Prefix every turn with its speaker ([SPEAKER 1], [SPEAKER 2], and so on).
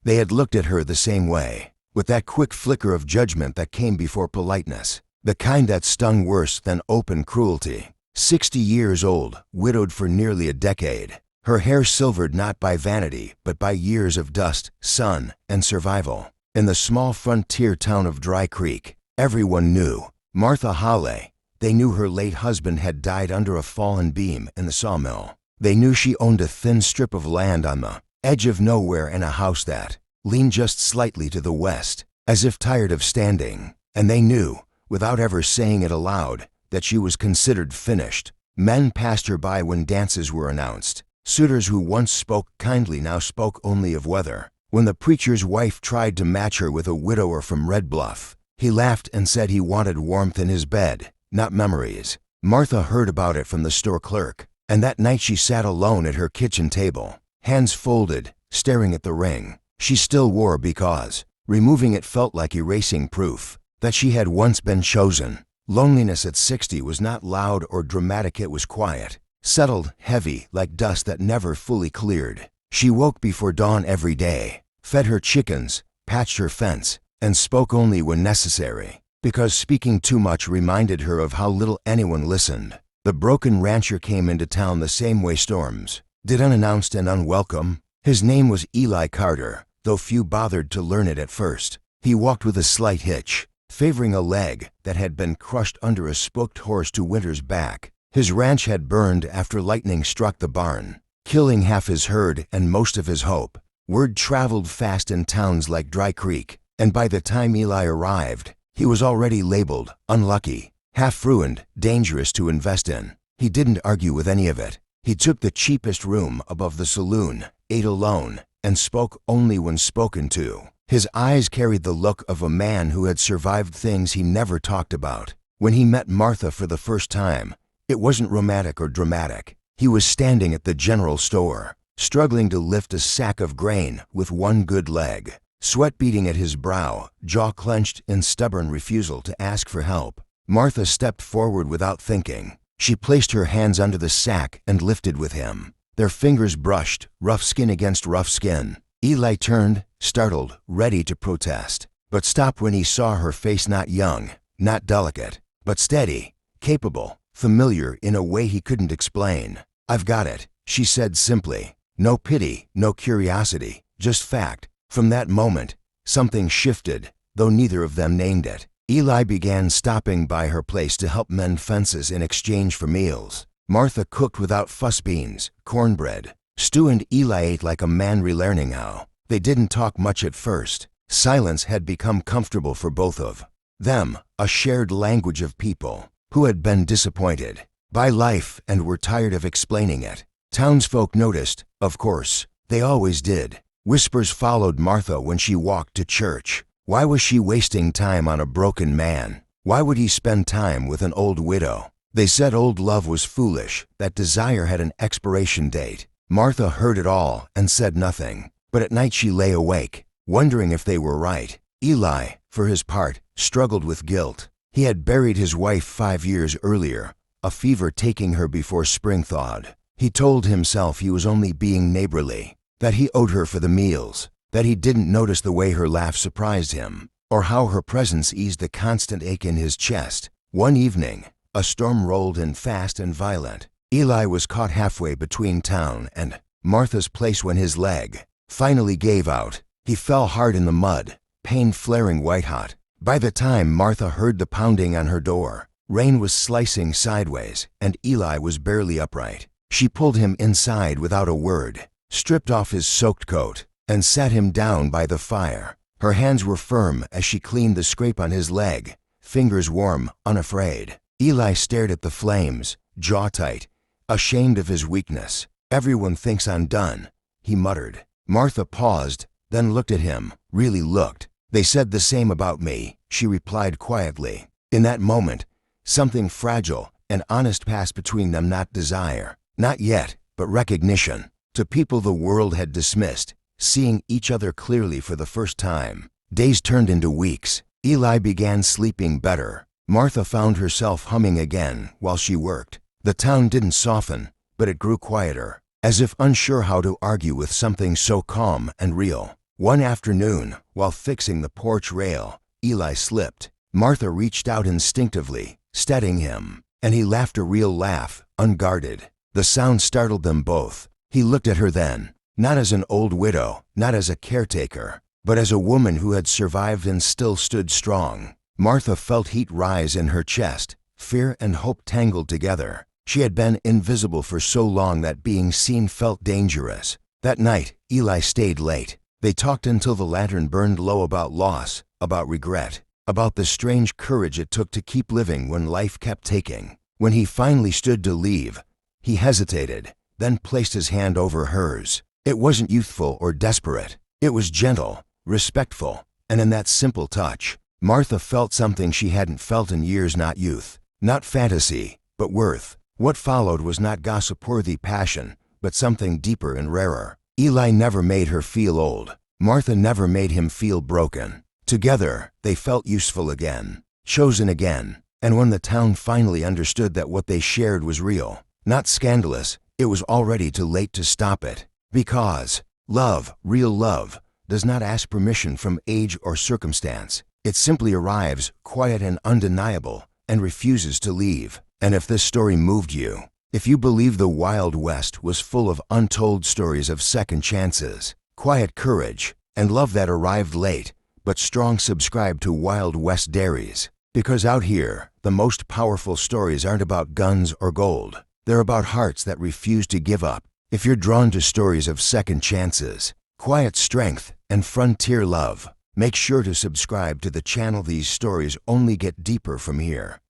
[SPEAKER 1] They had looked at her the same way, with that quick flicker of judgment that came before politeness, the kind that stung worse than open cruelty. 60 years old, widowed for nearly a decade, her hair silvered not by vanity but by years of dust, sun, and survival. In the small frontier town of Dry Creek, everyone knew Martha Hawley. They knew her late husband had died under a fallen beam in the sawmill. They knew she owned a thin strip of land on the edge of nowhere and a house that leaned just slightly to the west, as if tired of standing. And they knew, without ever saying it aloud, that she was considered finished. Men passed her by when dances were announced. Suitors who once spoke kindly now spoke only of weather. When the preacher's wife tried to match her with a widower from Red Bluff, he laughed and said he wanted warmth in his bed, not memories. Martha heard about it from the store clerk, and that night she sat alone at her kitchen table, hands folded, staring at the ring she still wore because removing it felt like erasing proof that she had once been chosen. Loneliness at 60 was not loud or dramatic, it was quiet, settled, heavy, like dust that never fully cleared. She woke before dawn every day, fed her chickens, patched her fence, and spoke only when necessary, because speaking too much reminded her of how little anyone listened. The broken rancher came into town the same way storms did, unannounced and unwelcome. His name was Eli Carter, though few bothered to learn it at first. He walked with a slight hitch, favoring a leg that had been crushed under a spooked horse 2 winters back. His ranch had burned after lightning struck the barn, killing half his herd and most of his hope. Word traveled fast in towns like Dry Creek, and by the time Eli arrived, he was already labeled unlucky, half-ruined, dangerous to invest in. He didn't argue with any of it. He took the cheapest room above the saloon, ate alone, and spoke only when spoken to. His eyes carried the look of a man who had survived things he never talked about. When he met Martha for the first time, it wasn't romantic or dramatic. He was standing at the general store, struggling to lift a sack of grain with one good leg, sweat beading at his brow, jaw clenched in stubborn refusal to ask for help. Martha stepped forward without thinking. She placed her hands under the sack and lifted with him. Their fingers brushed, rough skin against rough skin. Eli turned, startled, ready to protest, but stopped when he saw her face, not young, not delicate, but steady, capable, familiar in a way he couldn't explain. "I've got it," she said simply. No pity, no curiosity, just fact. From that moment, something shifted, though neither of them named it. Eli began stopping by her place to help mend fences in exchange for meals. Martha cooked without fuss beans, cornbread, stew, and Eli ate like a man relearning how. They didn't talk much at first. Silence had become comfortable for both of them, a shared language of people who had been disappointed by life and were tired of explaining it. Townsfolk noticed, of course. They always did. Whispers followed Martha when she walked to church. Why was she wasting time on a broken man? Why would he spend time with an old widow? They said old love was foolish, that desire had an expiration date. Martha heard it all and said nothing. But at night she lay awake, wondering if they were right. Eli, for his part, struggled with guilt. He had buried his wife 5 years earlier, a fever taking her before spring thawed. He told himself he was only being neighborly, that he owed her for the meals, that he didn't notice the way her laugh surprised him, or how her presence eased the constant ache in his chest. One evening, a storm rolled in fast and violent. Eli was caught halfway between town and Martha's place when his leg finally gave out. He fell hard in the mud, pain flaring white-hot. By the time Martha heard the pounding on her door, rain was slicing sideways and Eli was barely upright. She pulled him inside without a word, stripped off his soaked coat, and sat him down by the fire. Her hands were firm as she cleaned the scrape on his leg, fingers warm, unafraid. Eli stared at the flames, jaw tight, ashamed of his weakness. "Everyone thinks I'm done," he muttered. Martha paused, then looked at him, really looked. "They said the same about me," she replied quietly. In that moment, something fragile and honest passed between them, not desire, not yet, but recognition. To people the world had dismissed, seeing each other clearly for the first time. Days turned into weeks. Eli began sleeping better. Martha found herself humming again while she worked. The town didn't soften, but it grew quieter, as if unsure how to argue with something so calm and real. One afternoon, while fixing the porch rail, Eli slipped. Martha reached out instinctively, steadying him, and he laughed a real laugh, unguarded. The sound startled them both. He looked at her then, not as an old widow, not as a caretaker, but as a woman who had survived and still stood strong. Martha felt heat rise in her chest, fear and hope tangled together. She had been invisible for so long that being seen felt dangerous. That night, Eli stayed late. They talked until the lantern burned low about loss, about regret, about the strange courage it took to keep living when life kept taking. When he finally stood to leave, he hesitated, then placed his hand over hers. It wasn't youthful or desperate. It was gentle, respectful, and in that simple touch, Martha felt something she hadn't felt in years. Not youth, not fantasy, but worth. What followed was not gossip-worthy passion, but something deeper and rarer. Eli never made her feel old. Martha never made him feel broken. Together, they felt useful again, chosen again. And when the town finally understood that what they shared was real, not scandalous, it was already too late to stop it. Because love, real love, does not ask permission from age or circumstance. It simply arrives, quiet and undeniable, and refuses to leave. And if this story moved you, if you believe the Wild West was full of untold stories of second chances, quiet courage, and love that arrived late, but strong, subscribe to Wild West Dairies. Because out here, the most powerful stories aren't about guns or gold. They're about hearts that refuse to give up. If you're drawn to stories of second chances, quiet strength, and frontier love, make sure to subscribe to the channel. These stories only get deeper from here.